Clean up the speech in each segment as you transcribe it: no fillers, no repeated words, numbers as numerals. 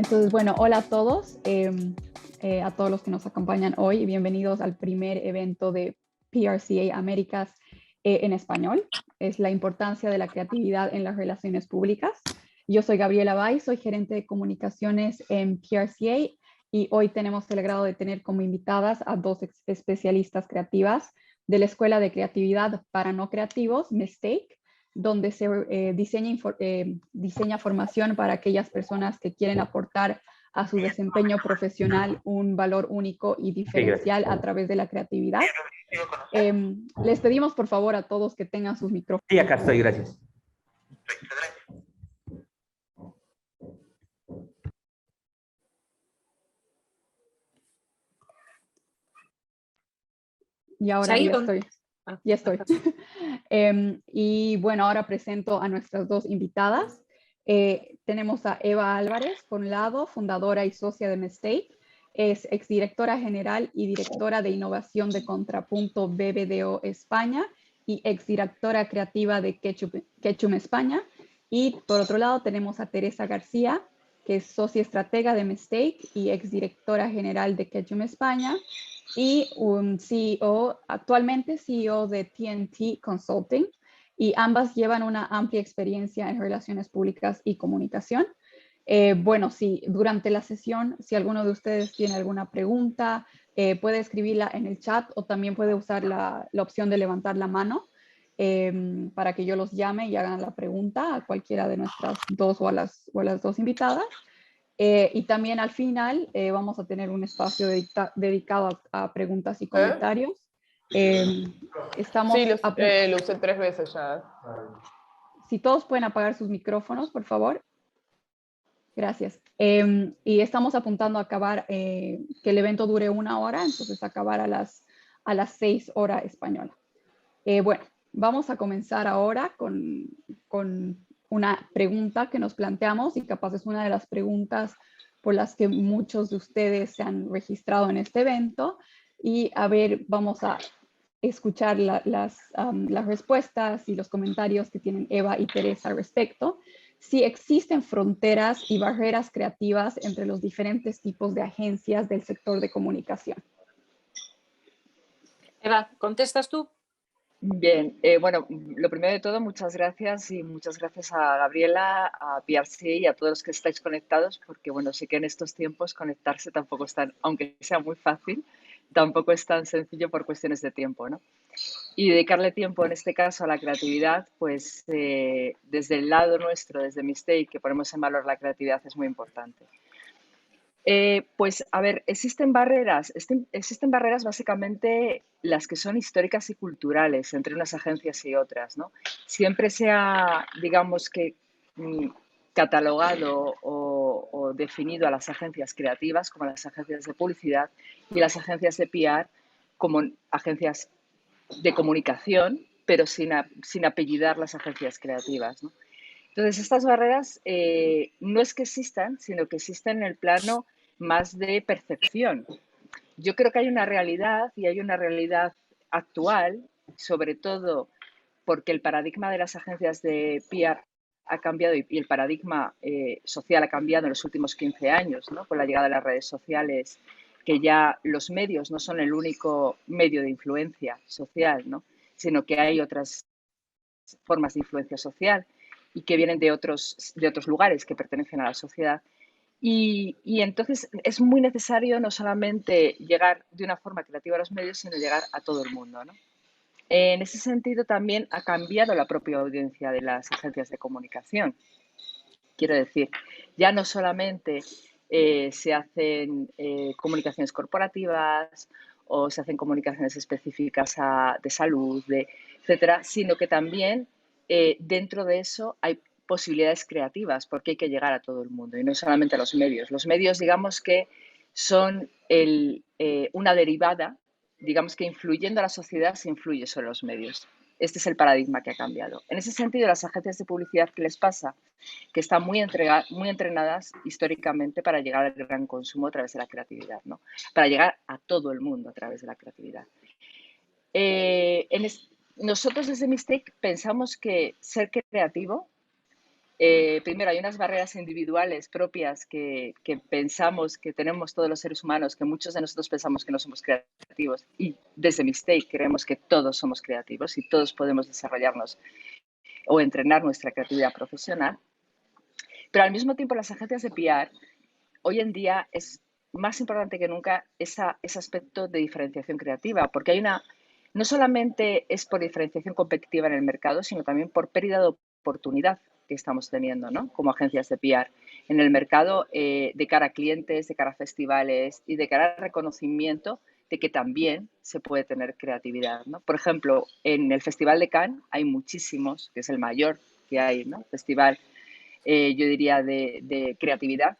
Entonces, bueno, hola a todos, a todos los que nos acompañan hoy y bienvenidos al primer evento de PRCA Américas en español. Es la importancia de la creatividad en las relaciones públicas. Yo soy Gabriela Bay, soy gerente de comunicaciones en PRCA y hoy tenemos el agrado de tener como invitadas a dos especialistas creativas de la Escuela de Creatividad para No Creativos, Mistake, donde se diseña formación para aquellas personas que quieren aportar a su desempeño profesional un valor único y diferencial a través de la creatividad. Les pedimos por favor a todos que tengan sus micrófonos. Sí, acá estoy, gracias. Y ahora ya estoy. Ya estoy. Y bueno, ahora presento a nuestras dos invitadas. Tenemos a Eva Álvarez, por un lado, fundadora y socia de Mistake. Es exdirectora general y directora de innovación de Contrapunto BBDO España y exdirectora creativa de Ketchum España. Y por otro lado tenemos a Teresa García, que es socia estratega de Mistake y exdirectora general de Ketchum España y un CEO, actualmente CEO de TNT Consulting, y ambas llevan una amplia experiencia en relaciones públicas y comunicación. Bueno, sí, durante la sesión, si alguno de ustedes tiene alguna pregunta, puede escribirla en el chat o también puede usar la opción de levantar la mano para que yo los llame y hagan la pregunta a cualquiera de nuestras dos o a las dos invitadas. Y también al final vamos a tener un espacio dedicado a preguntas y comentarios. Estamos sí, lo usé 3 veces ya. Si todos pueden apagar sus micrófonos, por favor. Gracias. Y estamos apuntando a acabar, que el evento dure 1 hora, entonces acabar a las 6 horas española. Bueno, vamos a comenzar ahora con una pregunta que nos planteamos y capaz es una de las preguntas por las que muchos de ustedes se han registrado en este evento. Y a ver, vamos a escuchar las respuestas y los comentarios que tienen Eva y Teresa al respecto. Si existen fronteras y barreras creativas entre los diferentes tipos de agencias del sector de comunicación. Eva, ¿contestas tú? Bien, bueno, lo primero de todo, muchas gracias y muchas gracias a Gabriela, a PRC y a todos los que estáis conectados, porque bueno, sé que en estos tiempos conectarse tampoco es tan, aunque sea muy fácil, tampoco es tan sencillo por cuestiones de tiempo, ¿no? Y dedicarle tiempo, en este caso, a la creatividad, pues desde el lado nuestro, desde Mistake, que ponemos en valor la creatividad, es muy importante. Pues, a ver, existen barreras básicamente las que son históricas y culturales entre unas agencias y otras, ¿no? Siempre se ha, digamos que, catalogado o definido a las agencias creativas como las agencias de publicidad y las agencias de PR como agencias de comunicación, pero sin apellidar las agencias creativas, ¿no? Entonces, estas barreras no es que existan, sino que existen en el plano más de percepción. Yo creo que hay una realidad y hay una realidad actual, sobre todo porque el paradigma de las agencias de PR ha cambiado y el paradigma social ha cambiado en los últimos 15 años, ¿no? Con la llegada de las redes sociales, que ya los medios no son el único medio de influencia social, ¿no? Sino que hay otras formas de influencia social y que vienen de otros lugares que pertenecen a la sociedad. Y entonces es muy necesario no solamente llegar de una forma creativa a los medios, sino llegar a todo el mundo, ¿no? En ese sentido también ha cambiado la propia audiencia de las agencias de comunicación. Quiero decir, ya no solamente se hacen comunicaciones corporativas o se hacen comunicaciones específicas de salud, etcétera, sino que también dentro de eso hay posibilidades creativas porque hay que llegar a todo el mundo y no solamente a los medios. Los medios, digamos que son una derivada, digamos que influyendo a la sociedad se influye sobre los medios. Este es el paradigma que ha cambiado. En ese sentido, las agencias de publicidad, ¿qué les pasa? Que están muy entrenadas históricamente para llegar al gran consumo a través de la creatividad, ¿no? Para llegar a todo el mundo a través de la creatividad. Nosotros desde Mistake pensamos que ser creativo primero, hay unas barreras individuales propias que pensamos que tenemos todos los seres humanos, que muchos de nosotros pensamos que no somos creativos, y desde Mistake creemos que todos somos creativos y todos podemos desarrollarnos o entrenar nuestra creatividad profesional. Pero al mismo tiempo, las agencias de PR, hoy en día es más importante que nunca ese aspecto de diferenciación creativa, porque no solamente es por diferenciación competitiva en el mercado, sino también por pérdida de oportunidad que estamos teniendo, ¿no? Como agencias de PR en el mercado, de cara a clientes, de cara a festivales y de cara al reconocimiento de que también se puede tener creatividad, ¿no? Por ejemplo, en el Festival de Cannes hay muchísimos, que es el mayor que hay, ¿no? Festival, yo diría, de creatividad.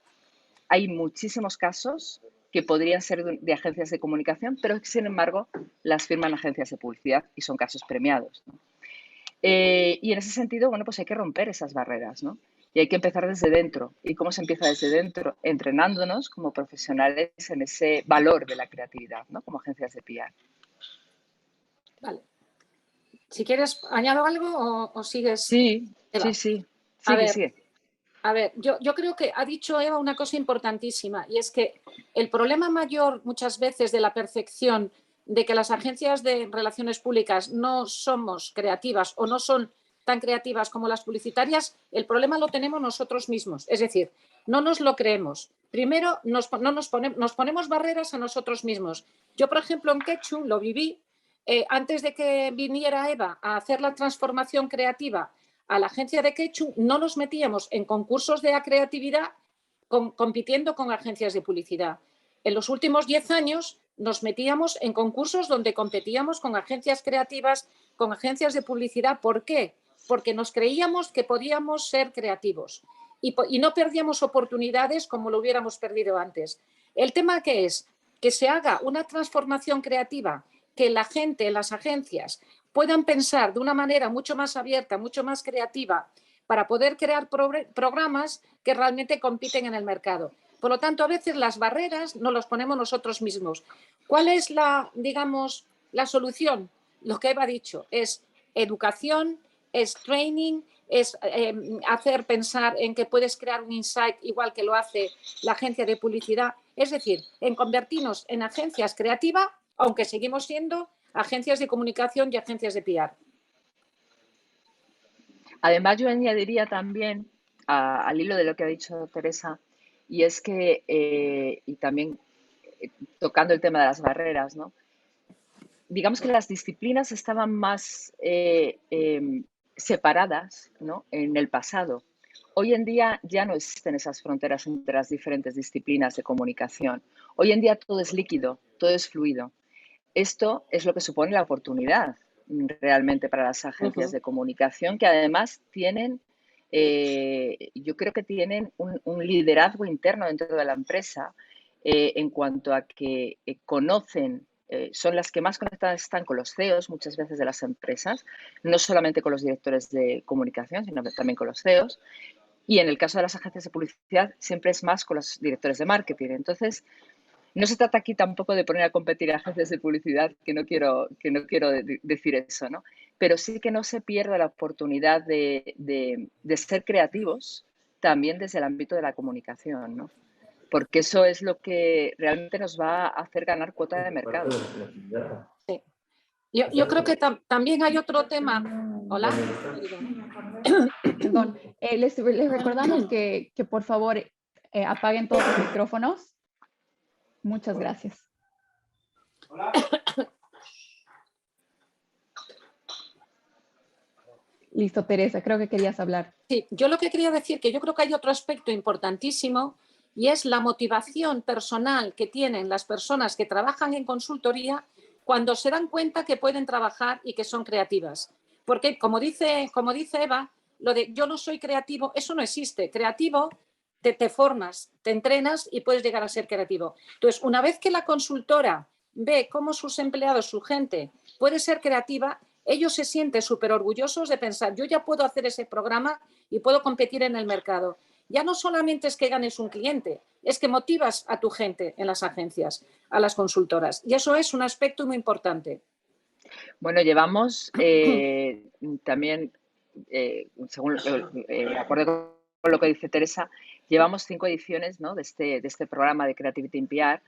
Hay muchísimos casos que podrían ser de agencias de comunicación, pero sin embargo las firman agencias de publicidad y son casos premiados, ¿no? Y en ese sentido, bueno, pues hay que romper esas barreras, ¿no? Y hay que empezar desde dentro. ¿Y cómo se empieza desde dentro? Entrenándonos como profesionales en ese valor de la creatividad, ¿no? Como agencias de PR. Vale. Si quieres, ¿añado algo o sigues? Sí, Eva? sí. Sigue. A ver, yo creo que ha dicho Eva una cosa importantísima, y es que el problema mayor muchas veces de la percepción de que las agencias de relaciones públicas no somos creativas o no son tan creativas como las publicitarias, el problema lo tenemos nosotros mismos. Es decir, no nos lo creemos. Primero, nos ponemos barreras a nosotros mismos. Yo, por ejemplo, en Quechua lo viví antes de que viniera Eva a hacer la transformación creativa a la agencia de Quechua, no nos metíamos en concursos de creatividad compitiendo con agencias de publicidad. En los últimos 10 años nos metíamos en concursos donde competíamos con agencias creativas, con agencias de publicidad. ¿Por qué? Porque nos creíamos que podíamos ser creativos y no perdíamos oportunidades como lo hubiéramos perdido antes. El tema que es que se haga una transformación creativa, que la gente, las agencias, puedan pensar de una manera mucho más abierta, mucho más creativa, para poder crear programas que realmente compiten en el mercado. Por lo tanto, a veces las barreras nos las ponemos nosotros mismos. ¿Cuál es la solución? Lo que Eva ha dicho es educación, es training, es hacer pensar en que puedes crear un insight igual que lo hace la agencia de publicidad. Es decir, en convertirnos en agencias creativas, aunque seguimos siendo agencias de comunicación y agencias de PR. Además, yo añadiría también, al hilo de lo que ha dicho Teresa, y es que, y también tocando el tema de las barreras, ¿no? Digamos que las disciplinas estaban más separadas, ¿no? En el pasado. Hoy en día ya no existen esas fronteras entre las diferentes disciplinas de comunicación. Hoy en día todo es líquido, todo es fluido. Esto es lo que supone la oportunidad realmente para las agencias de comunicación, que además tienen, yo creo que tienen un liderazgo interno dentro de la empresa en cuanto a que conocen, son las que más conectadas están con los CEOs muchas veces de las empresas, no solamente con los directores de comunicación, sino también con los CEOs. Y en el caso de las agencias de publicidad siempre es más con los directores de marketing. Entonces, no se trata aquí tampoco de poner a competir a agencias de publicidad, que no quiero decir eso, ¿no? Pero sí que no se pierda la oportunidad de ser creativos también desde el ámbito de la comunicación, ¿no? Porque eso es lo que realmente nos va a hacer ganar cuota de mercado. Sí. Yo creo que también hay otro tema. Hola. Perdón, les recordamos que por favor apaguen todos los micrófonos. Muchas gracias. Hola. Listo, Teresa, creo que querías hablar. Sí, yo lo que quería decir que yo creo que hay otro aspecto importantísimo y es la motivación personal que tienen las personas que trabajan en consultoría cuando se dan cuenta que pueden trabajar y que son creativas. Porque, como dice Eva, lo de yo no soy creativo, eso no existe. Creativo, te formas, te entrenas y puedes llegar a ser creativo. Entonces, una vez que la consultora ve cómo sus empleados, su gente, puede ser creativa, ellos se sienten súper orgullosos de pensar, yo ya puedo hacer ese programa y puedo competir en el mercado. Ya no solamente es que ganes un cliente, es que motivas a tu gente en las agencias, a las consultoras. Y eso es un aspecto muy importante. Bueno, llevamos también según de acuerdo con lo que dice Teresa, llevamos 5 ediciones, ¿no?, de este programa de Creativity in PR.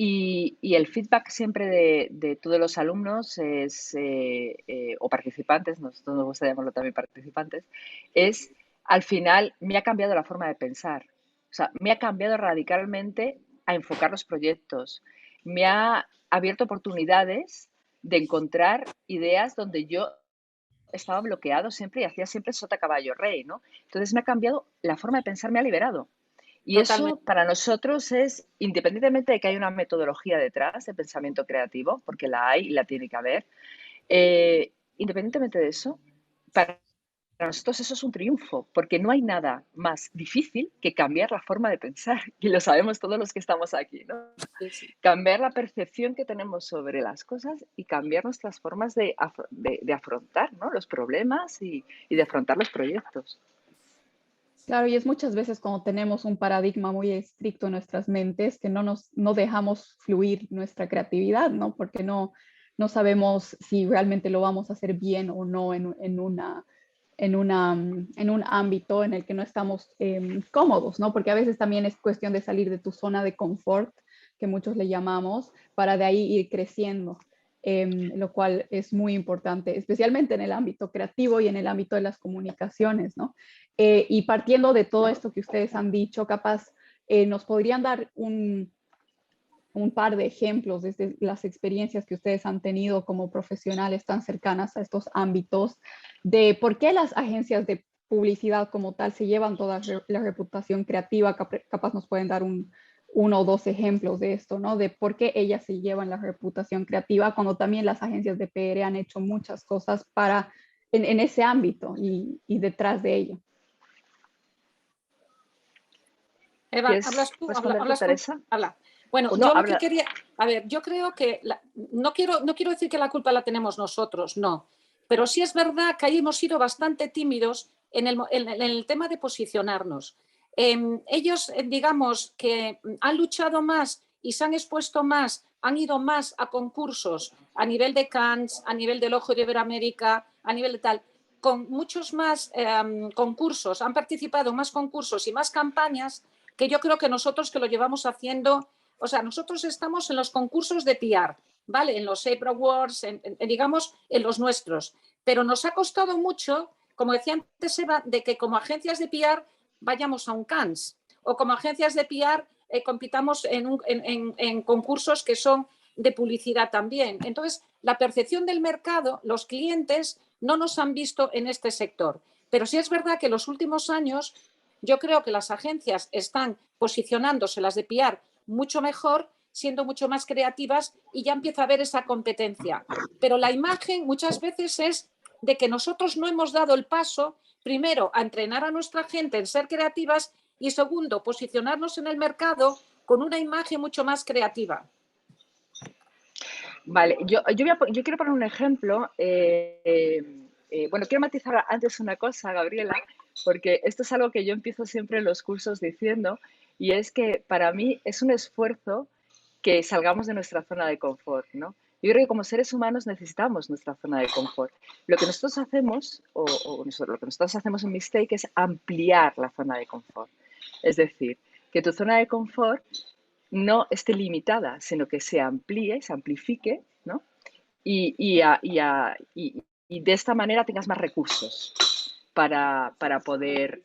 Y el feedback siempre de todos los alumnos es, o participantes, nosotros nos gusta llamarlo también participantes, es, al final, me ha cambiado la forma de pensar. O sea, me ha cambiado radicalmente a enfocar los proyectos. Me ha abierto oportunidades de encontrar ideas donde yo estaba bloqueado siempre y hacía siempre sota caballo rey, ¿no? Entonces me ha cambiado la forma de pensar, me ha liberado. Y eso Totalmente. para nosotros es, independientemente de que haya una metodología detrás de pensamiento creativo, porque la hay y la tiene que haber, independientemente de eso, para nosotros eso es un triunfo, porque no hay nada más difícil que cambiar la forma de pensar, y lo sabemos todos los que estamos aquí, ¿no? Sí, sí. Cambiar la percepción que tenemos sobre las cosas y cambiar nuestras formas de afrontar, ¿no?, los problemas y de afrontar los proyectos. Claro, y es muchas veces cuando tenemos un paradigma muy estricto en nuestras mentes que no dejamos fluir nuestra creatividad, ¿no? Porque no sabemos si realmente lo vamos a hacer bien o no en un ámbito en el que no estamos cómodos, ¿no? Porque a veces también es cuestión de salir de tu zona de confort, que muchos le llamamos, para de ahí ir creciendo. Lo cual es muy importante, especialmente en el ámbito creativo y en el ámbito de las comunicaciones, ¿no? Y partiendo de todo esto que ustedes han dicho, capaz nos podrían dar un par de ejemplos desde las experiencias que ustedes han tenido como profesionales tan cercanas a estos ámbitos, de por qué las agencias de publicidad como tal se llevan toda la reputación creativa. Capaz nos pueden dar uno o dos ejemplos de esto, ¿no? De por qué ellas se llevan la reputación creativa cuando también las agencias de PR han hecho muchas cosas en ese ámbito y detrás de ello. Eva, ¿Quieres ¿hablas tú? responder tú, ¿Hablas tú? Teresa? Habla. Bueno, O no, yo lo que habla. quería, a ver, yo creo que, no quiero decir que la culpa la tenemos nosotros, no, pero sí es verdad que ahí hemos sido bastante tímidos en el tema de posicionarnos. Ellos, digamos, que han luchado más y se han expuesto más, han ido más a concursos a nivel de Cannes, a nivel del Ojo de Iberoamérica, a nivel de tal, con muchos más concursos, han participado en más concursos y más campañas que yo creo que nosotros que lo llevamos haciendo, o sea, nosotros estamos en los concursos de PR, ¿vale? En los April Awards, digamos, en los nuestros. Pero nos ha costado mucho, como decía antes Eva, de que como agencias de PR vayamos a un Cannes o como agencias de PR compitamos en concursos que son de publicidad también. Entonces, la percepción del mercado, los clientes no nos han visto en este sector. Pero sí es verdad que en los últimos años yo creo que las agencias están posicionándose, las de PR, mucho mejor, siendo mucho más creativas y ya empieza a haber esa competencia. Pero la imagen muchas veces es de que nosotros no hemos dado el paso, primero, a entrenar a nuestra gente en ser creativas y segundo, posicionarnos en el mercado con una imagen mucho más creativa. Vale, yo quiero poner un ejemplo. Bueno, quiero matizar antes una cosa, Gabriela, porque esto es algo que yo empiezo siempre en los cursos diciendo, y es que para mí es un esfuerzo que salgamos de nuestra zona de confort, ¿no? Yo creo que como seres humanos necesitamos nuestra zona de confort. Lo que nosotros hacemos, lo que nosotros hacemos en Mistake es ampliar la zona de confort. Es decir, que tu zona de confort no esté limitada, sino que se amplíe, se amplifique, ¿no? Y de esta manera tengas más recursos para poder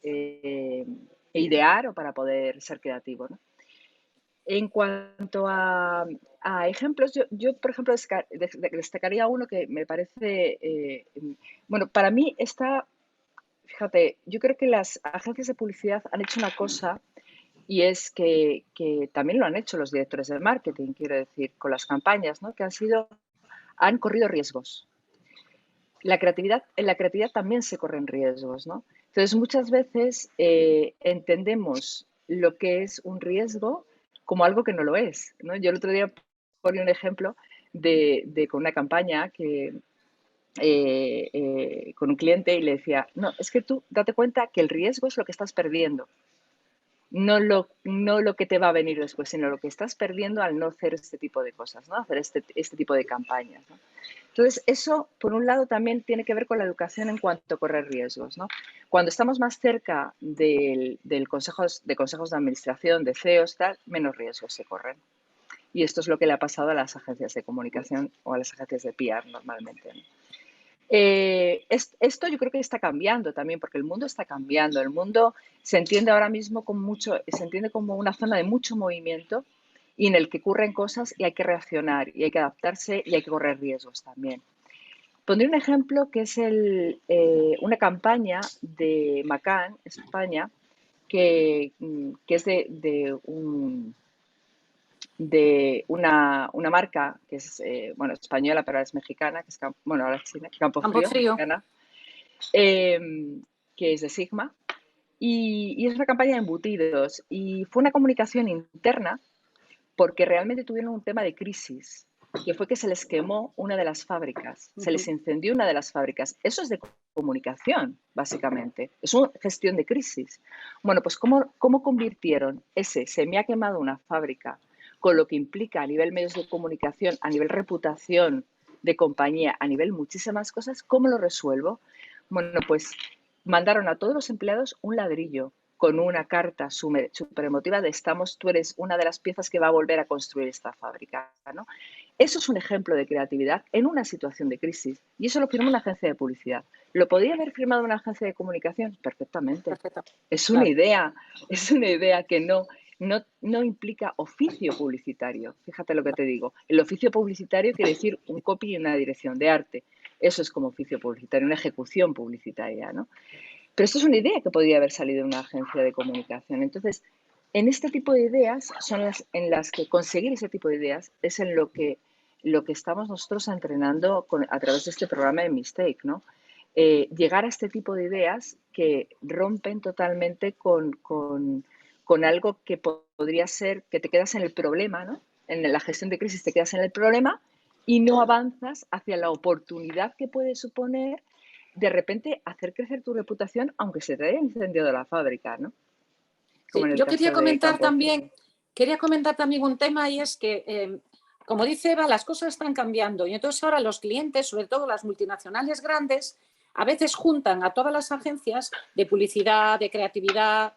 idear o para poder ser creativo, ¿no? En cuanto a ejemplos, yo, por ejemplo, destacaría uno que me parece, bueno, para mí fíjate, yo creo que las agencias de publicidad han hecho una cosa y es que también lo han hecho los directores de marketing, quiero decir, con las campañas, ¿no? Que han corrido riesgos. En la creatividad también se corren riesgos, ¿no? Entonces, muchas veces entendemos lo que es un riesgo como algo que no lo es, ¿no? Yo el otro día ponía un ejemplo con una campaña con un cliente y le decía, no, es que tú date cuenta que el riesgo es lo que estás perdiendo. no lo que te va a venir después, sino lo que estás perdiendo al no hacer este tipo de cosas, ¿no? Hacer este tipo de campañas, ¿no? Entonces, eso, por un lado, también tiene que ver con la educación en cuanto a correr riesgos, ¿no? Cuando estamos más cerca de consejos de administración, de CEOs, tal, menos riesgos se corren. Y esto es lo que le ha pasado a las agencias de comunicación o a las agencias de PR normalmente, ¿no? Esto yo creo que está cambiando también, porque el mundo está cambiando. El mundo se entiende ahora mismo se entiende como una zona de mucho movimiento y en el que ocurren cosas y hay que reaccionar y hay que adaptarse y hay que correr riesgos también. Pondré un ejemplo que es una campaña de McCann, España, que es una marca que es española, pero ahora es mexicana, que es, ahora es china, Campofrío, mexicana, que es de Sigma, y es una campaña de embutidos. Y fue una comunicación interna porque realmente tuvieron un tema de crisis, que fue que se les quemó una de las fábricas, se les incendió una de las fábricas. Eso es de comunicación, básicamente. Es una gestión de crisis. Bueno, pues ¿cómo convirtieron se me ha quemado una fábrica, con lo que implica a nivel medios de comunicación, a nivel reputación de compañía, a nivel muchísimas cosas? ¿Cómo lo resuelvo? Bueno, pues mandaron a todos los empleados un ladrillo con una carta súper emotiva de tú eres una de las piezas que va a volver a construir esta fábrica, ¿no? Eso es un ejemplo de creatividad en una situación de crisis y eso lo firmó una agencia de publicidad. ¿Lo podía haber firmado una agencia de comunicación? Perfectamente. Es una idea que no implica oficio publicitario. Fíjate lo que te digo. El oficio publicitario quiere decir un copy y una dirección de arte. Eso es como oficio publicitario, una ejecución publicitaria, ¿no? Pero esto es una idea que podría haber salido de una agencia de comunicación. Entonces, en este tipo de ideas son en las que conseguir ese tipo de ideas es en lo que estamos nosotros entrenando a través de este programa de Mistake, ¿no? Llegar a este tipo de ideas que rompen totalmente con algo que podría ser que te quedas en el problema, ¿no? En la gestión de crisis te quedas en el problema y no avanzas hacia la oportunidad que puede suponer de repente hacer crecer tu reputación aunque se te haya incendiado la fábrica, ¿no? Sí, yo quería comentar también un tema y es que, como dice Eva, las cosas están cambiando y entonces ahora los clientes, sobre todo las multinacionales grandes, a veces juntan a todas las agencias de publicidad, de creatividad,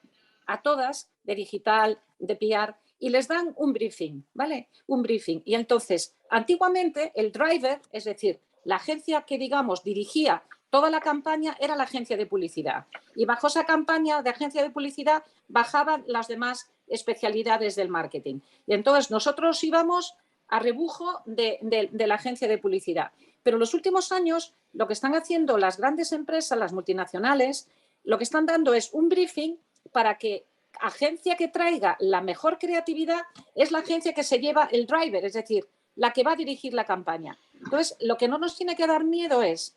a todas, de digital, de PR, y les dan un briefing, ¿vale? Un briefing. Y entonces, antiguamente, el driver, es decir, la agencia que, digamos, dirigía toda la campaña era la agencia de publicidad. Y bajo esa campaña de agencia de publicidad bajaban las demás especialidades del marketing. Y entonces nosotros íbamos a rebufo de la agencia de publicidad. Pero en los últimos años lo que están haciendo las grandes empresas, las multinacionales, lo que están dando es un briefing para que agencia que traiga la mejor creatividad es la agencia que se lleva el driver, es decir, la que va a dirigir la campaña. Entonces, lo que no nos tiene que dar miedo es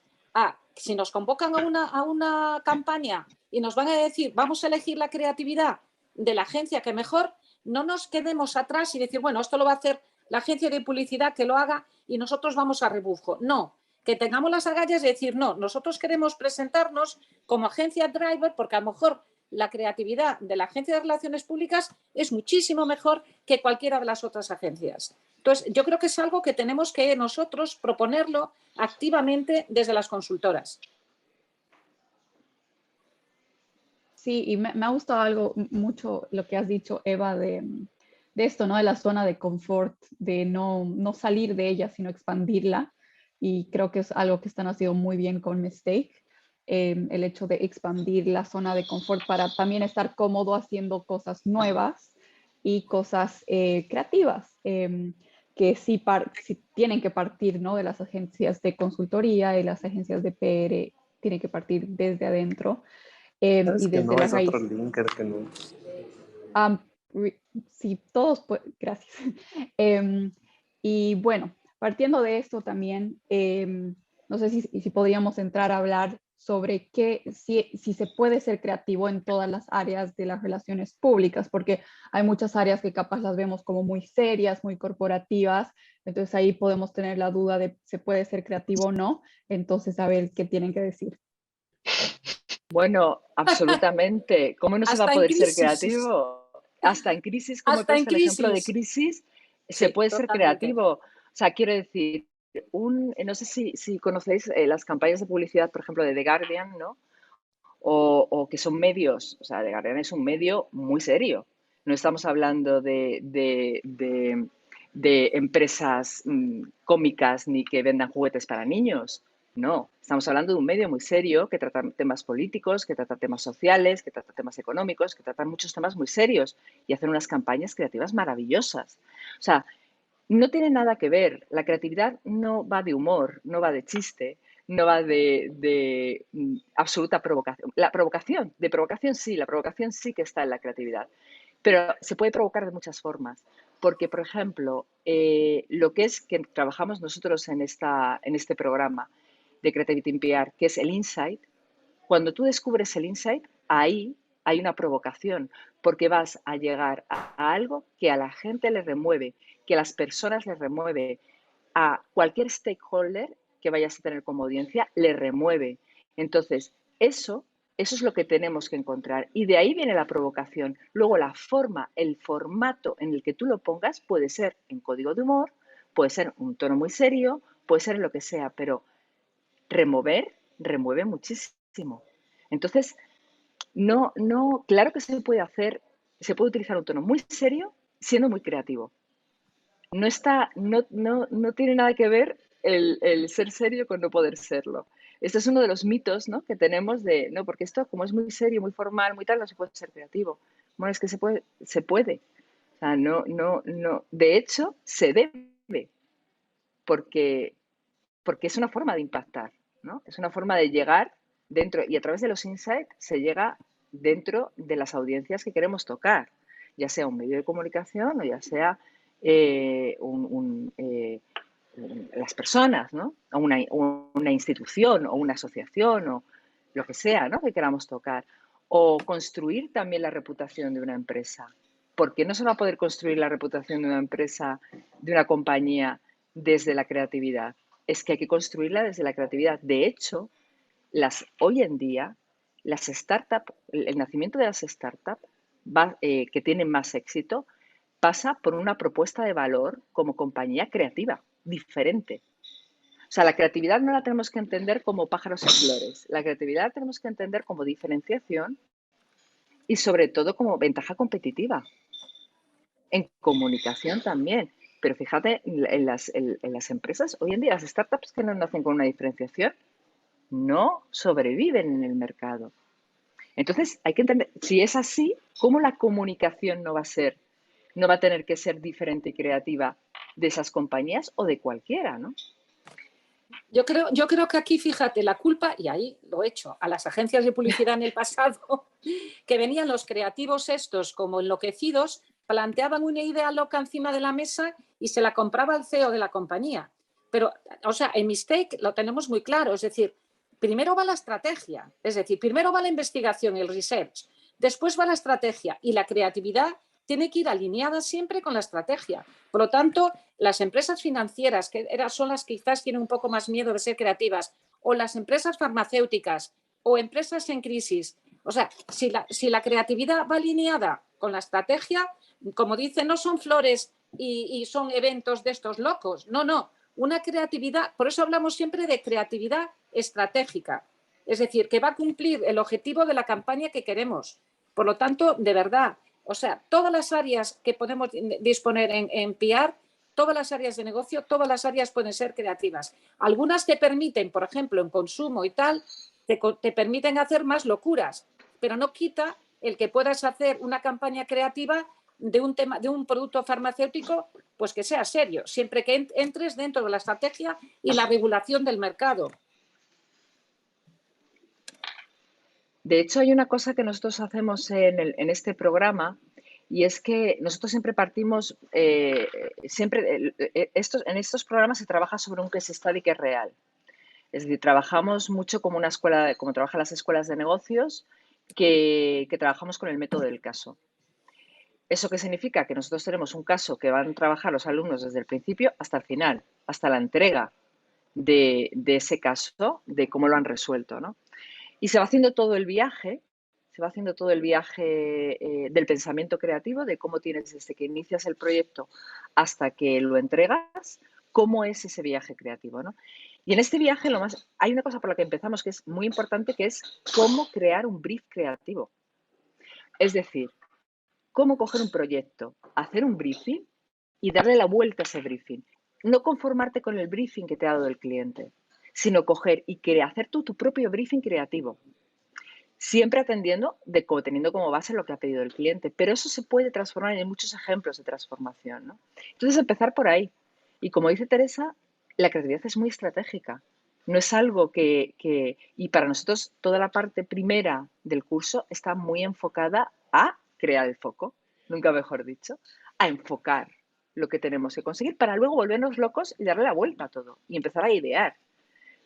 si nos convocan a una campaña y nos van a decir vamos a elegir la creatividad de la agencia que mejor, no nos quedemos atrás y decir, bueno, esto lo va a hacer la agencia de publicidad, que lo haga y nosotros vamos a rebufo. No, que tengamos las agallas de decir, no, nosotros queremos presentarnos como agencia driver porque a lo mejor la creatividad de la agencia de relaciones públicas es muchísimo mejor que cualquiera de las otras agencias. Entonces, yo creo que es algo que tenemos que nosotros proponerlo activamente desde las consultoras. Sí, y me ha gustado mucho lo que has dicho, Eva, de esto, ¿no? De la zona de confort, de no salir de ella, sino expandirla. Y creo que es algo que están haciendo muy bien con Mistake. El hecho de expandir la zona de confort para también estar cómodo haciendo cosas nuevas y cosas creativas, que sí tienen que partir, ¿no? De las agencias de consultoría y las agencias de PR, tienen que partir desde adentro. Y desde la raíz. Otro linker que no. Sí, todos, gracias. Y bueno, partiendo de esto también, no sé si podríamos entrar a hablar sobre si se puede ser creativo en todas las áreas de las relaciones públicas, porque hay muchas áreas que capaz las vemos como muy serias, muy corporativas, entonces ahí podemos tener la duda de si se puede ser creativo o no, entonces a ver qué tienen que decir. Bueno, absolutamente. ¿Cómo no se va a poder ser creativo? hasta en crisis, como he Hasta en puesto el ejemplo de crisis. crisis, se Sí, puede ser totalmente. creativo. O sea, quiero decir, no sé si conocéis las campañas de publicidad, por ejemplo, de The Guardian, ¿no? O que son medios, o sea, The Guardian es un medio muy serio. No estamos hablando de empresas cómicas ni que vendan juguetes para niños. No, estamos hablando de un medio muy serio que trata temas políticos, que trata temas sociales, que trata temas económicos, que trata muchos temas muy serios y hacen unas campañas creativas maravillosas. O sea, no tiene nada que ver. La creatividad no va de humor, no va de chiste, no va de absoluta provocación. La provocación sí que está en la creatividad, pero se puede provocar de muchas formas. Porque, por ejemplo, lo que es que trabajamos nosotros en este programa de Creativity in PR, que es el insight, cuando tú descubres el insight, ahí hay una provocación, porque vas a llegar a algo que a la gente le remueve, que a las personas les remueve, a cualquier stakeholder que vayas a tener como audiencia le remueve. Entonces, eso es lo que tenemos que encontrar. Y de ahí viene la provocación. Luego, la forma, el formato en el que tú lo pongas puede ser en código de humor, puede ser un tono muy serio, puede ser lo que sea, pero remueve muchísimo. Entonces, claro que se puede utilizar un tono muy serio siendo muy creativo. No tiene nada que ver el ser serio con no poder serlo. Este es uno de los mitos, ¿no?, que tenemos no, porque esto, como es muy serio, muy formal, muy tal, no se puede ser creativo. Bueno, es que se puede. O sea, no. De hecho, se debe, porque es una forma de impactar, ¿no? Es una forma de llegar dentro, y a través de los insights se llega dentro de las audiencias que queremos tocar, ya sea un medio de comunicación o ya sea las personas, ¿no? O una institución o una asociación o lo que sea, ¿no?, que queramos tocar. O construir también la reputación de una empresa. ¿Por qué no se va a poder construir la reputación de una empresa, de una compañía, desde la creatividad? Es que hay que construirla desde la creatividad. De hecho, hoy en día, las startups, el nacimiento de las startups que tienen más éxito, pasa por una propuesta de valor como compañía creativa, diferente. O sea, la creatividad no la tenemos que entender como pájaros y flores. La creatividad la tenemos que entender como diferenciación y sobre todo como ventaja competitiva. En comunicación también. Pero fíjate, en las empresas, hoy en día las startups que no nacen con una diferenciación no sobreviven en el mercado. Entonces, hay que entender, si es así, ¿cómo la comunicación no va a tener que ser diferente y creativa de esas compañías o de cualquiera, ¿no? Yo creo que aquí, fíjate, la culpa, y ahí lo he hecho, a las agencias de publicidad en el pasado, que venían los creativos estos como enloquecidos, planteaban una idea loca encima de la mesa y se la compraba el CEO de la compañía. Pero, o sea, en Mistake lo tenemos muy claro, es decir, primero va la estrategia, es decir, primero va la investigación, el research, después va la estrategia y la creatividad tiene que ir alineada siempre con la estrategia. Por lo tanto, las empresas financieras, que son las que quizás tienen un poco más miedo de ser creativas, o las empresas farmacéuticas, o empresas en crisis, o sea, si la creatividad va alineada con la estrategia, como dicen, no son flores y son eventos de estos locos, no, una creatividad, por eso hablamos siempre de creatividad estratégica, es decir, que va a cumplir el objetivo de la campaña que queremos. Por lo tanto, de verdad, o sea, todas las áreas que podemos disponer en PR, todas las áreas de negocio, todas las áreas pueden ser creativas. Algunas te permiten, por ejemplo, en consumo y tal, te permiten hacer más locuras, pero no quita el que puedas hacer una campaña creativa de un producto farmacéutico, pues que sea serio, siempre que entres dentro de la estrategia y la regulación del mercado. De hecho, hay una cosa que nosotros hacemos en este programa, y es que nosotros siempre partimos, en estos programas se trabaja sobre un case study que es real. Es decir, trabajamos mucho como una escuela, como trabajan las escuelas de negocios, que trabajamos con el método del caso. ¿Eso qué significa? Que nosotros tenemos un caso que van a trabajar los alumnos desde el principio hasta el final, hasta la entrega de ese caso, de cómo lo han resuelto, ¿no? Y se va haciendo todo el viaje se va haciendo todo el viaje del pensamiento creativo, de cómo tienes desde que inicias el proyecto hasta que lo entregas, cómo es ese viaje creativo, ¿no? Y en este viaje hay una cosa por la que empezamos que es muy importante, que es cómo crear un brief creativo. Es decir, cómo coger un proyecto, hacer un briefing y darle la vuelta a ese briefing. No conformarte con el briefing que te ha dado el cliente, sino coger y hacer tú tu propio briefing creativo. Siempre atendiendo, teniendo como base lo que ha pedido el cliente, pero eso se puede transformar en muchos ejemplos de transformación, ¿no? Entonces, empezar por ahí. Y como dice Teresa, la creatividad es muy estratégica. No es algo y para nosotros toda la parte primera del curso está muy enfocada a crear el foco, nunca mejor dicho, a enfocar lo que tenemos que conseguir para luego volvernos locos y darle la vuelta a todo y empezar a idear.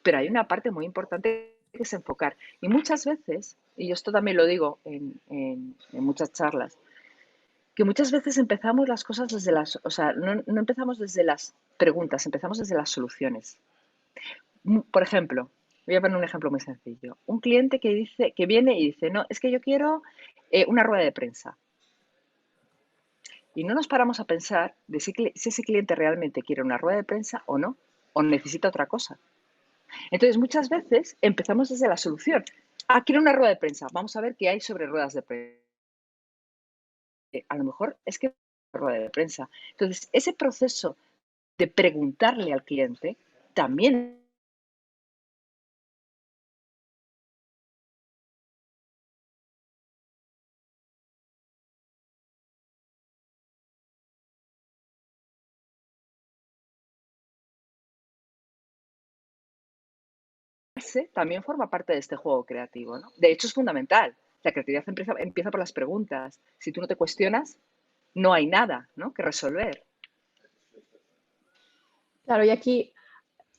Pero hay una parte muy importante que es enfocar. Y muchas veces, y yo esto también lo digo en muchas charlas, que muchas veces empezamos las cosas desde no empezamos desde las preguntas, empezamos desde las soluciones. Por ejemplo, voy a poner un ejemplo muy sencillo. Un cliente que viene y dice, no, es que yo quiero una rueda de prensa. Y no nos paramos a pensar de si ese cliente realmente quiere una rueda de prensa o no, o necesita otra cosa. Entonces, muchas veces empezamos desde la solución. Quiero una rueda de prensa. Vamos a ver qué hay sobre ruedas de prensa. A lo mejor es que rueda de prensa. Entonces, ese proceso de preguntarle al cliente también también forma parte de este juego creativo, ¿no? De hecho, es fundamental. La creatividad empieza por las preguntas. Si tú no te cuestionas, no hay nada, ¿no?, que resolver. Claro, y aquí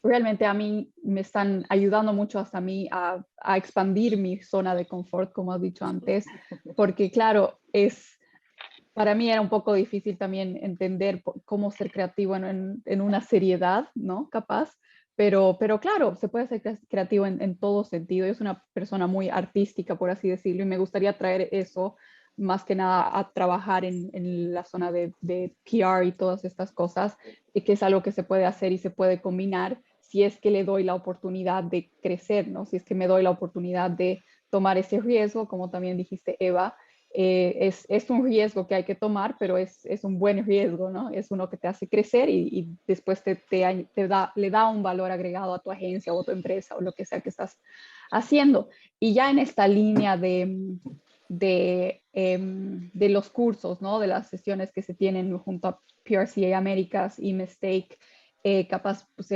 realmente a mí me están ayudando mucho hasta a mí a expandir mi zona de confort, como has dicho antes, porque claro, para mí era un poco difícil también entender cómo ser creativo en una seriedad, ¿no? Capaz, pero claro, se puede ser creativo en todo sentido. Yo soy una persona muy artística, por así decirlo, y me gustaría traer eso más que nada a trabajar en la zona de PR y todas estas cosas, y que es algo que se puede hacer y se puede combinar si es que le doy la oportunidad de crecer, ¿no? Si es que me doy la oportunidad de tomar ese riesgo, como también dijiste, Eva. Es un riesgo que hay que tomar, pero es un buen riesgo, ¿no? Es uno que te hace crecer y después le da un valor agregado a tu agencia o a tu empresa o lo que sea que estás haciendo. Y ya en esta línea de los cursos, ¿no? De las sesiones que se tienen junto a PRCA Américas y Mistake, capaz pues,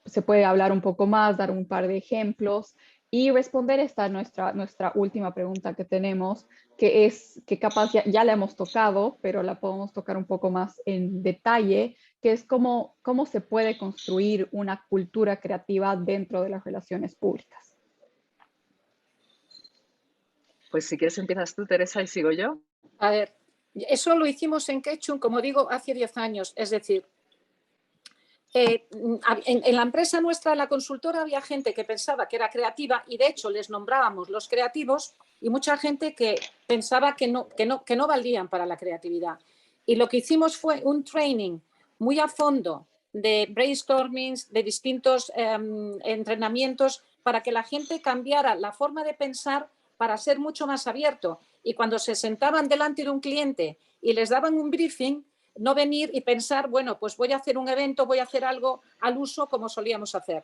se puede hablar un poco más, dar un par de ejemplos y responder esta nuestra última pregunta que tenemos, que es que capaz ya la hemos tocado, pero la podemos tocar un poco más en detalle, que es cómo se puede construir una cultura creativa dentro de las relaciones públicas. Pues si quieres empiezas tú, Teresa, y sigo yo. A ver, eso lo hicimos en Ketchum, como digo, hace 10 años. Es decir, en la empresa nuestra, en la consultora, había gente que pensaba que era creativa y de hecho les nombrábamos los creativos y mucha gente que pensaba que no valían para la creatividad. Y lo que hicimos fue un training muy a fondo de brainstormings, de distintos entrenamientos para que la gente cambiara la forma de pensar para ser mucho más abierto. Y cuando se sentaban delante de un cliente y les daban un briefing, no venir y pensar, bueno, pues voy a hacer un evento, voy a hacer algo al uso como solíamos hacer.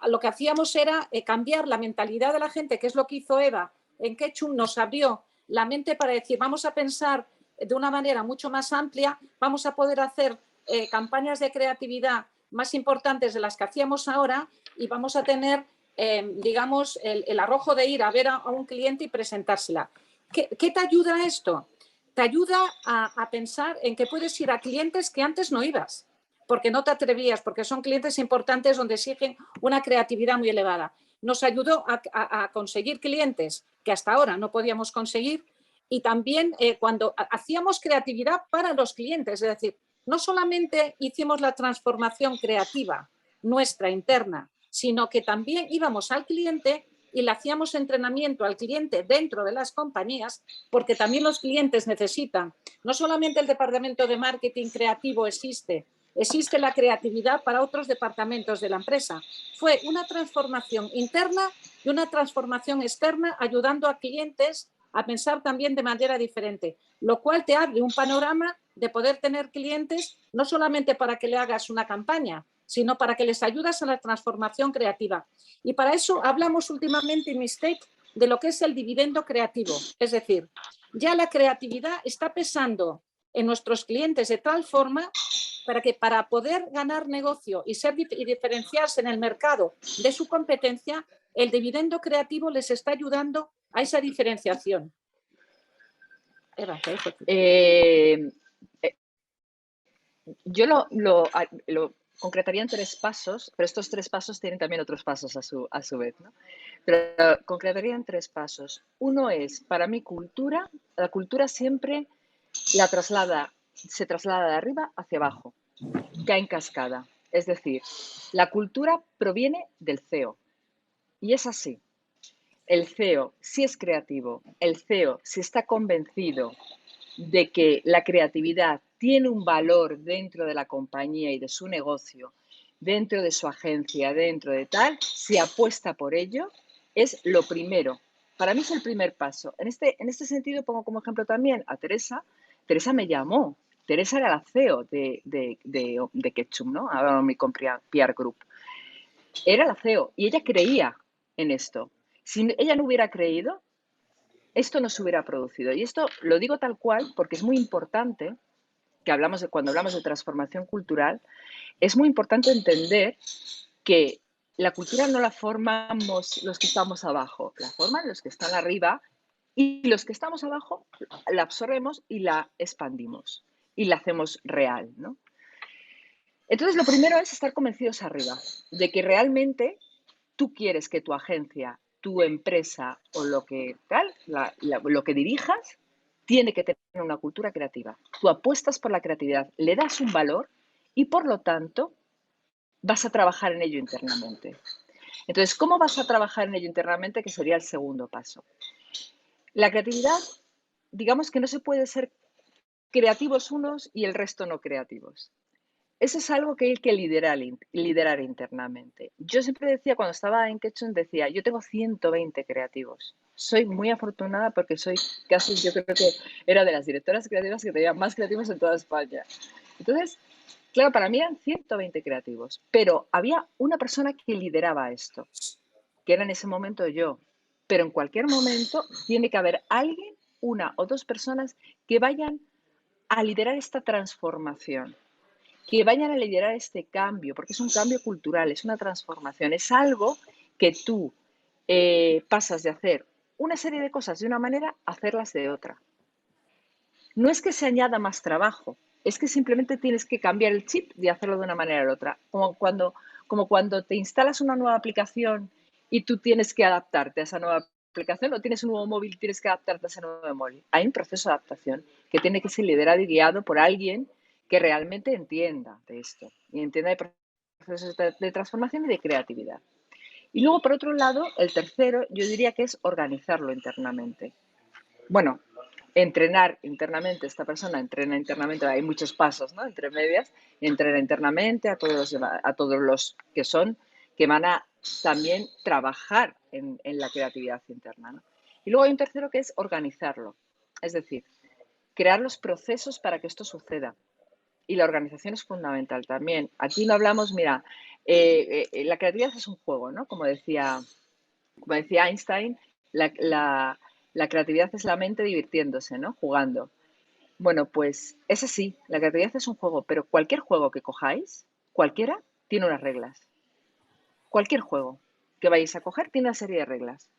Lo que hacíamos era cambiar la mentalidad de la gente, que es lo que hizo Eva en Ketchum, nos abrió la mente para decir, vamos a pensar de una manera mucho más amplia, vamos a poder hacer campañas de creatividad más importantes de las que hacíamos ahora y vamos a tener, digamos, el arrojo de ir a ver a un cliente y presentársela. ¿Qué te ayuda a esto? Te ayuda a pensar en que puedes ir a clientes que antes no ibas, porque no te atrevías, porque son clientes importantes donde exigen una creatividad muy elevada. Nos ayudó a conseguir clientes que hasta ahora no podíamos conseguir y también cuando hacíamos creatividad para los clientes, es decir, no solamente hicimos la transformación creativa nuestra interna, sino que también íbamos al cliente y le hacíamos entrenamiento al cliente dentro de las compañías, porque también los clientes necesitan, no solamente el departamento de marketing creativo existe la creatividad para otros departamentos de la empresa. Fue una transformación interna y una transformación externa, ayudando a clientes a pensar también de manera diferente, lo cual te abre un panorama de poder tener clientes no solamente para que le hagas una campaña, sino para que les ayudas a la transformación creativa. Y para eso hablamos últimamente en Mistake de lo que es el dividendo creativo. Es decir, ya la creatividad está pesando en nuestros clientes de tal forma para que para poder ganar negocio y diferenciarse en el mercado de su competencia, el dividendo creativo les está ayudando a esa diferenciación. Eva, yo lo concretaría en 3 pasos, pero estos 3 pasos tienen también otros pasos a su vez, ¿no? Pero concretaría en 3 pasos. Uno es, para mí, cultura. La cultura siempre se traslada de arriba hacia abajo, cae en cascada. Es decir, la cultura proviene del CEO. Y es así. El CEO, si es creativo, el CEO, si está convencido de que la creatividad tiene un valor dentro de la compañía y de su negocio, dentro de su agencia, dentro de tal, si apuesta por ello, es lo primero. Para mí es el primer paso. En este sentido pongo como ejemplo también a Teresa. Teresa me llamó. Teresa era la CEO de Ketchum, ¿no? Ahora mi PR Group. Era la CEO y ella creía en esto. Si ella no hubiera creído, esto no se hubiera producido. Y esto lo digo tal cual porque es muy importante que cuando hablamos de transformación cultural, es muy importante entender que la cultura no la formamos los que estamos abajo, la forman los que están arriba, y los que estamos abajo la absorbemos y la expandimos y la hacemos real, ¿no? Entonces, lo primero es estar convencidos arriba de que realmente tú quieres que tu agencia, tu empresa o lo que tal, lo que dirijas, tiene que tener una cultura creativa. Tú apuestas por la creatividad, le das un valor y, por lo tanto, vas a trabajar en ello internamente. Entonces, ¿cómo vas a trabajar en ello internamente? Que sería el segundo paso. La creatividad, digamos que no se puede ser creativos unos y el resto no creativos. Eso es algo que hay que liderar internamente. Yo siempre decía, cuando estaba en Ketchum, decía, yo tengo 120 creativos. Soy muy afortunada porque soy casi, yo creo que era de las directoras creativas que tenía más creativos en toda España. Entonces, claro, para mí eran 120 creativos, pero había una persona que lideraba esto, que era en ese momento yo. Pero en cualquier momento tiene que haber alguien, 1 o 2 personas, que vayan a liderar esta transformación, que vayan a liderar este cambio, porque es un cambio cultural, es una transformación, es algo que tú pasas de hacer una serie de cosas de una manera a hacerlas de otra. No es que se añada más trabajo, es que simplemente tienes que cambiar el chip de hacerlo de una manera a la otra. Como cuando te instalas una nueva aplicación y tú tienes que adaptarte a esa nueva aplicación, o tienes un nuevo móvil y tienes que adaptarte a ese nuevo móvil. Hay un proceso de adaptación que tiene que ser liderado y guiado por alguien que realmente entienda de esto y entienda de procesos de transformación y de creatividad. Y luego, por otro lado, el tercero, yo diría que es organizarlo internamente. Bueno, entrenar internamente, esta persona entrena internamente, hay muchos pasos, ¿no? Entre medias, entrena internamente a todos los que van a también trabajar en la creatividad interna, ¿no? Y luego hay un tercero que es organizarlo, es decir, crear los procesos para que esto suceda. Y la organización es fundamental también. Aquí no hablamos, mira, la creatividad es un juego, ¿no? Como decía Einstein, la creatividad es la mente divirtiéndose, ¿no? Jugando. Bueno, pues es así, la creatividad es un juego, pero cualquier juego que cojáis, cualquiera, tiene unas reglas. Cualquier juego que vayáis a coger tiene una serie de reglas.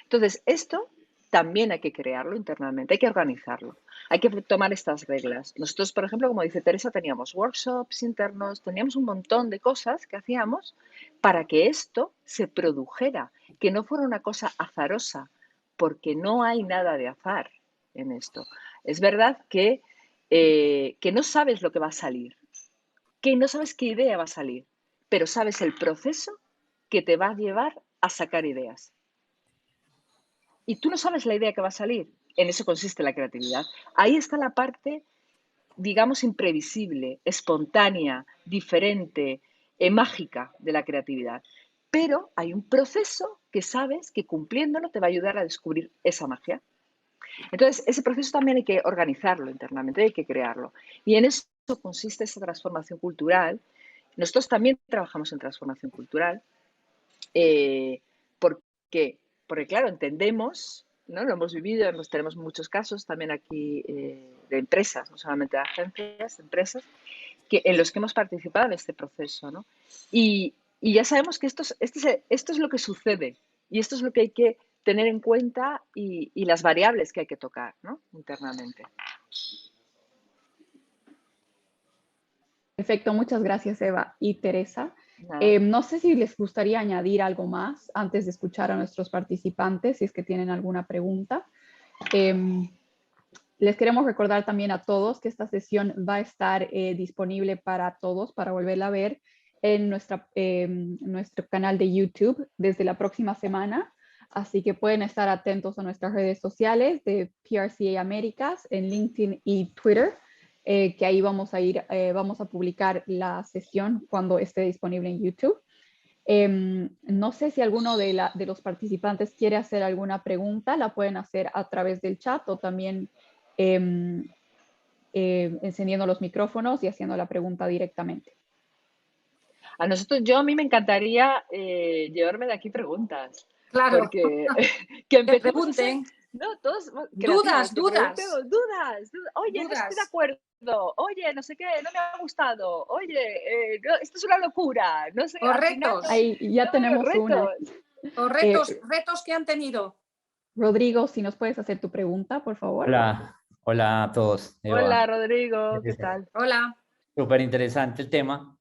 Entonces, esto también hay que crearlo internamente, hay que organizarlo, hay que tomar estas reglas. Nosotros, por ejemplo, como dice Teresa, teníamos workshops internos, teníamos un montón de cosas que hacíamos para que esto se produjera, que no fuera una cosa azarosa, porque no hay nada de azar en esto. Es verdad que no sabes lo que va a salir, que no sabes qué idea va a salir, pero sabes el proceso que te va a llevar a sacar ideas. y tú no sabes la idea que va a salir. En eso consiste la creatividad. Ahí está la parte, digamos, imprevisible, espontánea, diferente, mágica de la creatividad. Pero hay un proceso que sabes que cumpliéndolo te va a ayudar a descubrir esa magia. Entonces, ese proceso también hay que organizarlo internamente, hay que crearlo. Y en eso consiste esa transformación cultural. Nosotros también trabajamos en transformación cultural porque, claro, entendemos, ¿no? Lo hemos vivido, tenemos muchos casos también aquí de empresas, no solamente de agencias, de empresas, en los que hemos participado en este proceso, ¿no? Y ya sabemos que esto es lo que sucede y esto es lo que hay que tener en cuenta y las variables que hay que tocar, ¿no? Internamente. Perfecto, muchas gracias, Eva y Teresa. No sé si les gustaría añadir algo más antes de escuchar a nuestros participantes, si es que tienen alguna pregunta. Les queremos recordar también a todos que esta sesión va a estar disponible para todos, para volverla a ver en nuestro canal de YouTube desde la próxima semana. Así que pueden estar atentos a nuestras redes sociales de PRCA Américas en LinkedIn y Twitter, que ahí vamos a publicar la sesión cuando esté disponible en YouTube. No sé si alguno de los participantes quiere hacer alguna pregunta, la pueden hacer a través del chat o también encendiendo los micrófonos y haciendo la pregunta directamente. A mí me encantaría llevarme de aquí preguntas. Claro. Porque que pregunten. No, todos dudas. Oye, no estoy de acuerdo. Oye, no sé qué, no me ha gustado. Oye, esto es una locura. No sé. O retos. Ahí ya tenemos retos. O retos que han tenido. Rodrigo, si nos puedes hacer tu pregunta, por favor. Hola a todos. Eva. Hola, Rodrigo, ¿qué tal? Hola. Súper interesante el tema.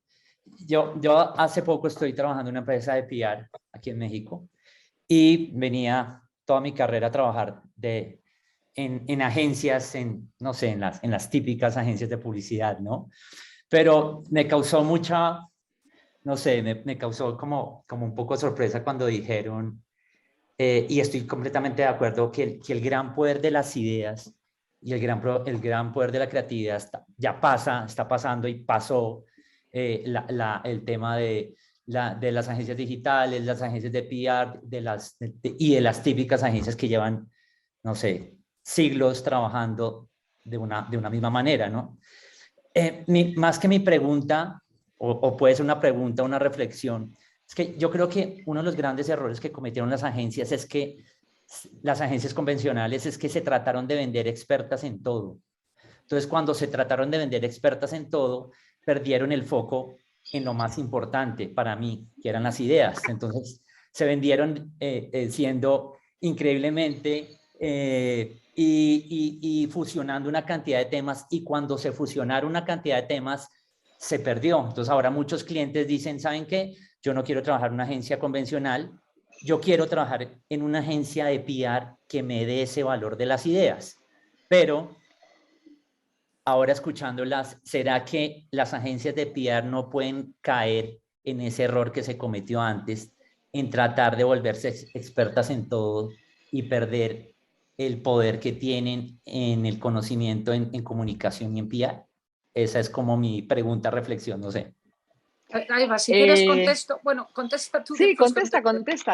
Yo hace poco estoy trabajando en una empresa de PR aquí en México y venía toda mi carrera a trabajar en agencias, no sé, en las típicas agencias de publicidad, ¿no? Pero me causó no sé, me causó como un poco de sorpresa cuando dijeron, y estoy completamente de acuerdo, que el gran poder de las ideas y el gran poder de la creatividad está pasando y pasó el tema de las agencias digitales, las agencias de PR y de las típicas agencias que llevan, no sé, siglos trabajando de una misma manera, ¿no? Más que mi pregunta, o puede ser una pregunta, una reflexión, es que yo creo que uno de los grandes errores que cometieron las agencias las agencias convencionales es que se trataron de vender expertas en todo. Entonces, cuando se trataron de vender expertas en todo, perdieron el foco en lo más importante para mí, que eran las ideas. Entonces, se vendieron siendo increíblemente y fusionando una cantidad de temas, y cuando se fusionaron una cantidad de temas, se perdió. Entonces, ahora muchos clientes dicen, ¿saben qué? Yo no quiero trabajar en una agencia convencional, yo quiero trabajar en una agencia de PR que me dé ese valor de las ideas. Pero ahora escuchándolas, ¿será que las agencias de PR no pueden caer en ese error que se cometió antes, en tratar de volverse expertas en todo y perder el poder que tienen en el conocimiento en comunicación y en PR? Esa es como mi pregunta, reflexión, no sé. Eva, si quieres contesto. Bueno, contesta tú. Sí, contesta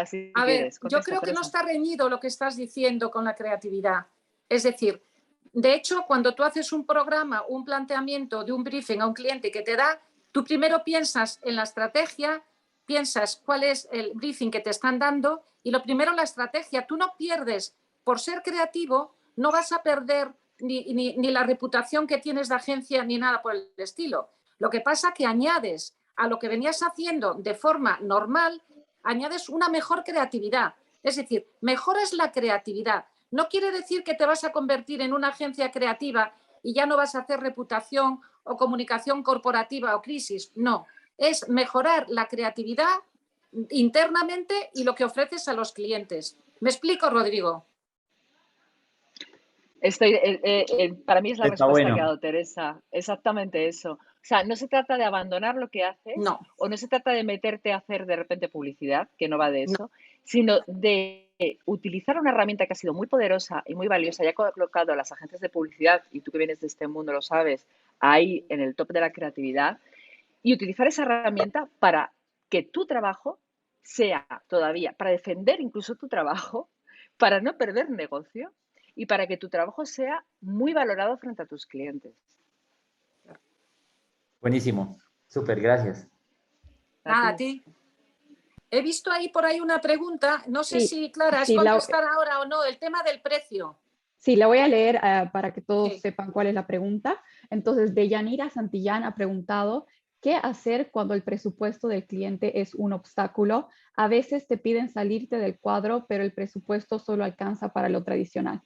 si a quieres. Ver, yo creo que no está reñido lo que estás diciendo con la creatividad. Es decir, de hecho, cuando tú haces un programa, un planteamiento de un briefing a un cliente que te da, tú primero piensas en la estrategia, piensas cuál es el briefing que te están dando y lo primero la estrategia. Tú no pierdes, por ser creativo, no vas a perder ni la reputación que tienes de agencia ni nada por el estilo. Lo que pasa es que añades a lo que venías haciendo de forma normal, añades una mejor creatividad. Es decir, mejoras la creatividad. No quiere decir que te vas a convertir en una agencia creativa y ya no vas a hacer reputación o comunicación corporativa o crisis. No, es mejorar la creatividad internamente y lo que ofreces a los clientes. ¿Me explico, Rodrigo? Para mí es la respuesta que ha dado Teresa. Exactamente eso. O sea, no se trata de abandonar lo que haces o no se trata de meterte a hacer de repente publicidad, que no va de eso, sino de utilizar una herramienta que ha sido muy poderosa y muy valiosa y ha colocado a las agencias de publicidad, y tú que vienes de este mundo lo sabes, ahí en el top de la creatividad, y utilizar esa herramienta para que tu trabajo sea todavía, para defender incluso tu trabajo, para no perder negocio y para que tu trabajo sea muy valorado frente a tus clientes. Buenísimo, súper, gracias. Nada, a ti. He visto ahí por ahí una pregunta, no sé si, Clara, es contestar ahora o no, el tema del precio. Sí, la voy a leer para que todos sepan cuál es la pregunta. Entonces, Deyanira Santillán ha preguntado, ¿qué hacer cuando el presupuesto del cliente es un obstáculo? A veces te piden salirte del cuadro, pero el presupuesto solo alcanza para lo tradicional.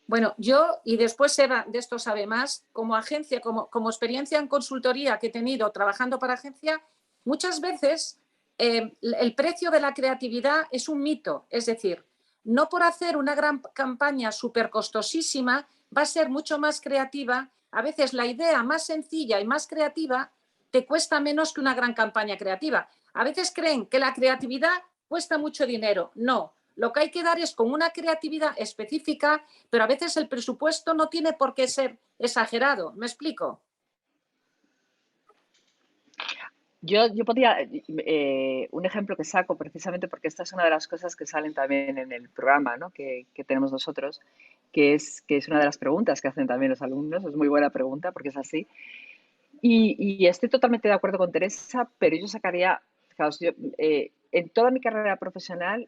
Bueno, yo, y después Eva de esto sabe más, como agencia, como experiencia en consultoría que he tenido trabajando para agencia, muchas veces el precio de la creatividad es un mito. Es decir, no por hacer una gran campaña súper costosísima va a ser mucho más creativa. A veces la idea más sencilla y más creativa te cuesta menos que una gran campaña creativa. A veces creen que la creatividad cuesta mucho dinero. No. Lo que hay que dar es con una creatividad específica, pero a veces el presupuesto no tiene por qué ser exagerado. ¿Me explico? Yo podría, un ejemplo que saco precisamente porque esta es una de las cosas que salen también en el programa, ¿no? que tenemos nosotros, que es una de las preguntas que hacen también los alumnos. Es muy buena pregunta porque es así. Y estoy totalmente de acuerdo con Teresa, pero yo sacaría, fijaos, en toda mi carrera profesional,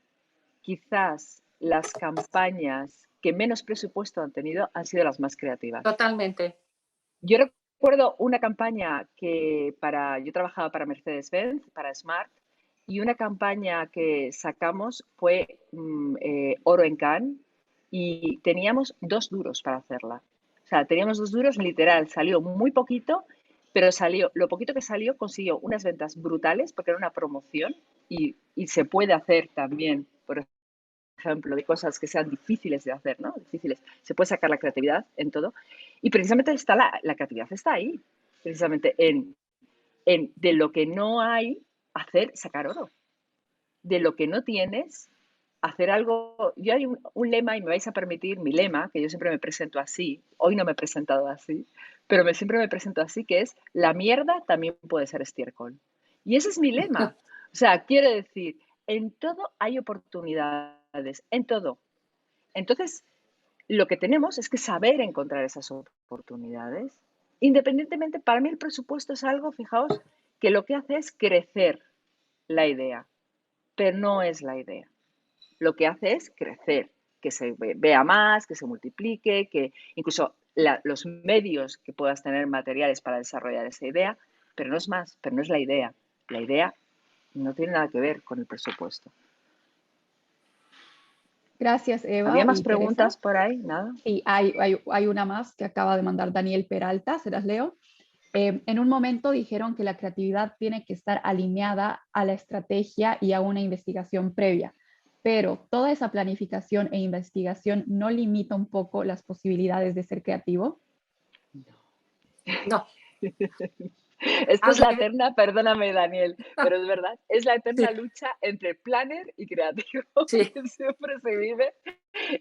quizás las campañas que menos presupuesto han tenido han sido las más creativas. Totalmente. Yo recuerdo una campaña que yo trabajaba para Mercedes-Benz, para Smart, y una campaña que sacamos fue Oro en Cannes, y teníamos 2 duros para hacerla. O sea, teníamos 2 duros, literal, salió muy poquito, pero lo poquito que salió consiguió unas ventas brutales porque era una promoción y se puede hacer también, por ejemplo, de cosas que sean difíciles de hacer, ¿no? Difíciles. Se puede sacar la creatividad en todo. Y precisamente está la creatividad está ahí, precisamente en de lo que no hay, sacar oro. De lo que no tienes, hacer algo. Yo hay un lema, y me vais a permitir mi lema, que yo siempre me presento así. Hoy no me he presentado así, pero siempre me presento así, que es: la mierda también puede ser estiércol. Y ese es mi lema. O sea, quiere decir, en todo hay oportunidades, en todo. Entonces, lo que tenemos es que saber encontrar esas oportunidades. Independientemente, para mí el presupuesto es algo, fijaos, que lo que hace es crecer la idea, pero no es la idea. Lo que hace es crecer, que se vea más, que se multiplique, que incluso los medios que puedas tener materiales para desarrollar esa idea, pero no es más, pero no es la idea. La idea no tiene nada que ver con el presupuesto. Gracias, Eva. ¿Había más preguntas por ahí? ¿Nada? Sí, hay una más que acaba de mandar Daniel Peralta, se las leo. En un momento dijeron que la creatividad tiene que estar alineada a la estrategia y a una investigación previa, pero toda esa planificación e investigación no limita un poco las posibilidades de ser creativo. No. Esto es la eterna, perdóname Daniel, pero es verdad, es la eterna lucha entre planner y creativo, que siempre se vive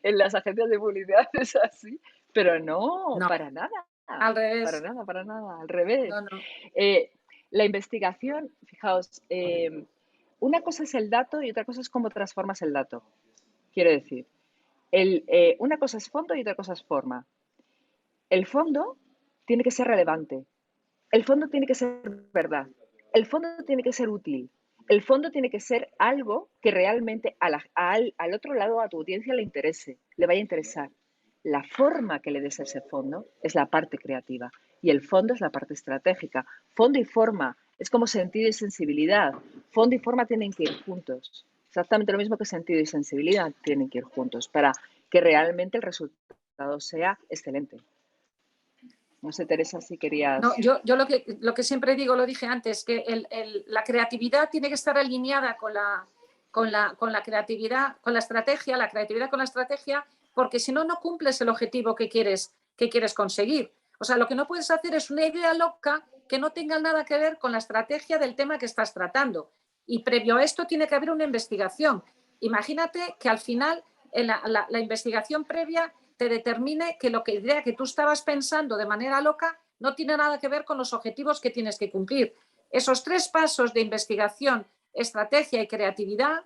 en las agencias de publicidad, es así, pero no, para nada. Al revés. Para nada, al revés. No. La investigación, fijaos, una cosa es el dato y otra cosa es cómo transformas el dato. Quiero decir, una cosa es fondo y otra cosa es forma. El fondo tiene que ser relevante. El fondo tiene que ser verdad. El fondo tiene que ser útil. El fondo tiene que ser algo que realmente al otro lado, a tu audiencia, le interese, le vaya a interesar. La forma que le des a ese fondo es la parte creativa y el fondo es la parte estratégica. Fondo y forma es como sentido y sensibilidad. Fondo y forma tienen que ir juntos. Exactamente lo mismo que sentido y sensibilidad tienen que ir juntos para que realmente el resultado sea excelente. No sé, Teresa, si querías... No, yo lo que siempre digo, lo dije antes, que la creatividad tiene que estar alineada con la creatividad, con la estrategia, la creatividad con la estrategia, porque si no, no cumples el objetivo que quieres conseguir. O sea, lo que no puedes hacer es una idea loca que no tenga nada que ver con la estrategia del tema que estás tratando. Y previo a esto tiene que haber una investigación. Imagínate que al final la investigación previa te determine que la idea que tú estabas pensando de manera loca no tiene nada que ver con los objetivos que tienes que cumplir. Esos 3 pasos de investigación, estrategia y creatividad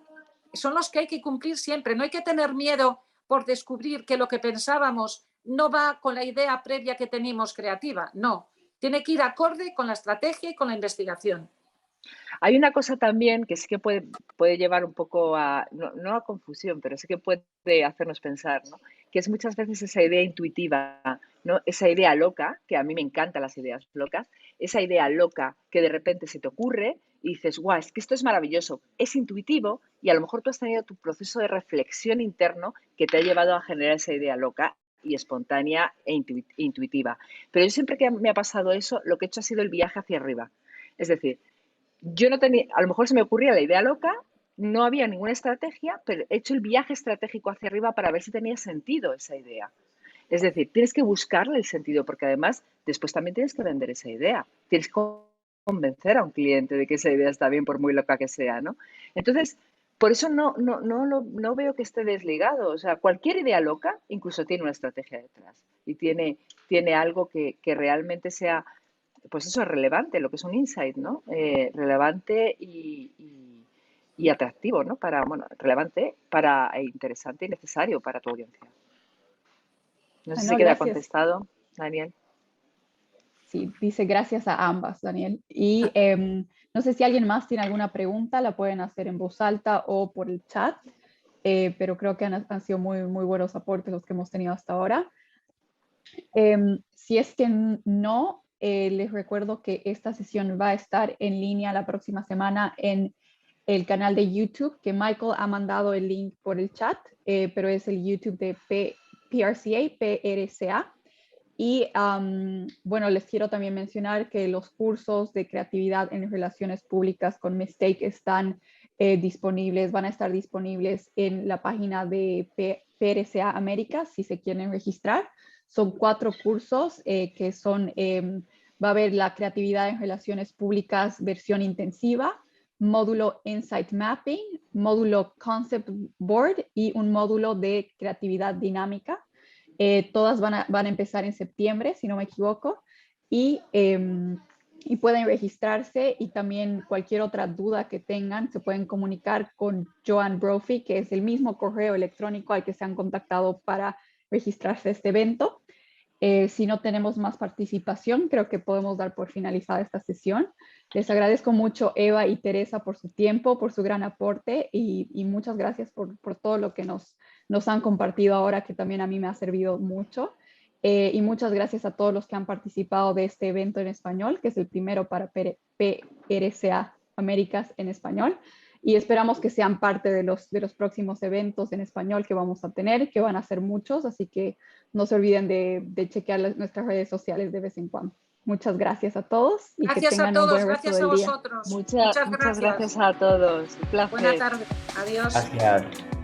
son los que hay que cumplir siempre. No hay que tener miedo por descubrir que lo que pensábamos no va con la idea previa que teníamos creativa. No, tiene que ir acorde con la estrategia y con la investigación. Hay una cosa también que sí que puede llevar un poco a, no a confusión, pero sí que puede hacernos pensar, ¿no? Que es muchas veces esa idea intuitiva, ¿no? Esa idea loca, que a mí me encantan las ideas locas, esa idea loca que de repente se te ocurre y dices, guau, es que esto es maravilloso, es intuitivo y a lo mejor tú has tenido tu proceso de reflexión interno que te ha llevado a generar esa idea loca y espontánea e intuitiva. Pero yo siempre que me ha pasado eso, lo que he hecho ha sido el viaje hacia arriba. Es decir, yo no tenía, a lo mejor se me ocurría la idea loca, no había ninguna estrategia, pero he hecho el viaje estratégico hacia arriba para ver si tenía sentido esa idea. Es decir, tienes que buscarle el sentido, porque además después también tienes que vender esa idea. Tienes que convencer a un cliente de que esa idea está bien, por muy loca que sea, ¿no? Entonces, por eso no veo que esté desligado. O sea, cualquier idea loca incluso tiene una estrategia detrás y tiene algo que realmente sea, pues eso es relevante, lo que es un insight, ¿no? Relevante y atractivo, ¿no? Relevante, interesante y necesario para tu audiencia. No sé si queda contestado, Daniel. Sí, dice gracias a ambas, Daniel. Y no sé si alguien más tiene alguna pregunta, la pueden hacer en voz alta o por el chat, pero creo que han sido muy buenos aportes los que hemos tenido hasta ahora. Si es que no, les recuerdo que esta sesión va a estar en línea la próxima semana en el canal de YouTube, que Michael ha mandado el link por el chat, pero es el YouTube de PRCA. Y bueno, les quiero también mencionar que los cursos de creatividad en relaciones públicas con Mistake están disponibles, van a estar disponibles en la página de PRCA América si se quieren registrar. Son 4 cursos que son, va a haber la creatividad en relaciones públicas versión intensiva, módulo Insight Mapping, módulo Concept Board y un módulo de creatividad dinámica. Todas van a empezar en septiembre, si no me equivoco, y pueden registrarse, y también cualquier otra duda que tengan se pueden comunicar con Joan Brophy, que es el mismo correo electrónico al que se han contactado para registrarse a este evento. Si no tenemos más participación, creo que podemos dar por finalizada esta sesión. Les agradezco mucho, Eva y Teresa, por su tiempo, por su gran aporte, y muchas gracias por todo lo que nos han compartido ahora, que también a mí me ha servido mucho. Y muchas gracias a todos los que han participado de este evento en español, que es el primero para PRCA Américas en español. Y esperamos que sean parte de los próximos eventos en español que vamos a tener, que van a ser muchos, así que no se olviden de chequear nuestras redes sociales de vez en cuando. Muchas gracias a todos y gracias que tengan a todos, un buen resto gracias del a día. vosotros. Muchas gracias a todos. Un placer. Buena tarde. Adiós. Gracias.